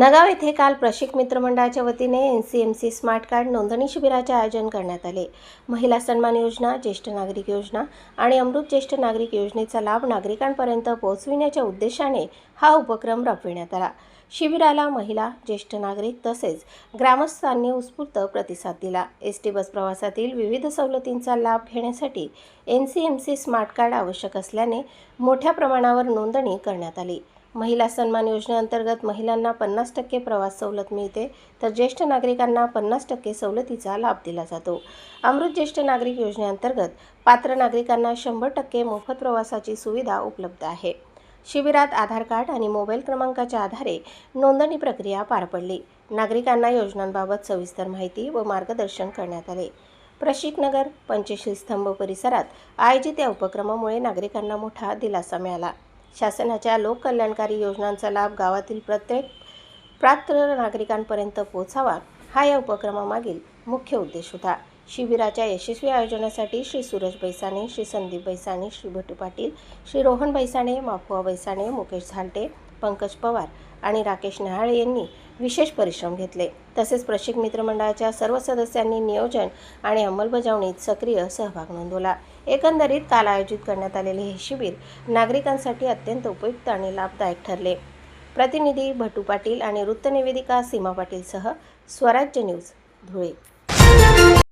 नगाव येथे काल प्रशिक मित्र मंडळाच्या वतीने NCMC स्मार्ट कार्ड नोंदणी शिबिराचे आयोजन करण्यात आले। महिला सन्मान योजना, ज्येष्ठ नागरिक योजना आणि अमृत ज्येष्ठ नागरिक योजनेचा लाभ नागरिकांपर्यंत पोहोचविण्याच्या उद्देशाने हा उपक्रम राबविण्यात आला। शिबिराला महिला, ज्येष्ठ नागरिक तसेच ग्रामस्थांनी उत्स्फूर्त प्रतिसाद दिला। एसटी बस प्रवासातील विविध सवलतींचा लाभ घेण्यासाठी NCMC स्मार्ट कार्ड आवश्यक असल्याने मोठ्या प्रमाणावर नोंदणी करण्यात आली। महिला सन्मान योजनेअंतर्गत महिलांना 50% प्रवास सवलत मिळते, तर ज्येष्ठ नागरिकांना 50% सवलतीचा लाभ दिला जातो। अमृत ज्येष्ठ नागरिक योजनेअंतर्गत पात्र नागरिकांना 100% मोफत प्रवासाची सुविधा उपलब्ध आहे। शिबिरात आधार कार्ड आणि मोबाईल क्रमांकाच्या आधारे नोंदणी प्रक्रिया पार पडली। नागरिकांना योजनांबाबत सविस्तर माहिती व मार्गदर्शन करण्यात आले। प्रशिक नगर पंचशील स्तंभ परिसरात आयोजित या उपक्रमामुळे नागरिकांना मोठा दिलासा मिळाला। शासनाच्या लोककल्याणकारी योजनांचा लाभ गावातील प्रत्येक पात्र नागरिकांपर्यंत पोहोचावा हा या उपक्रमामागील मुख्य उद्देश होता। शिबिराच्या यशस्वी आयोजनासाठी श्री सूरज बैसाणे, श्री संदीप बैसाणे, श्री भटू पाटील, श्री रोहन बैसाणे, माफुआ बैसाणे, मुकेश झालटे, पंकज पवार आणि राकेश नहाळे यांनी विशेष परिश्रम घेतले। तसेच प्रशिक मित्र मंडळाच्या सर्व सदस्यांनी नियोजन आणि अंमलबजावणीत सक्रिय सहभाग नोंदवला। एकंदरीत काल आयोजित करण्यात आलेले हे शिबिर नागरिकांसाठी अत्यंत उपयुक्त आणि लाभदायक ठरले। प्रतिनिधी भटू पाटील आणि वृत्तनिवेदिका सीमा पाटीलसह स्वराज्य न्यूज, धुळे।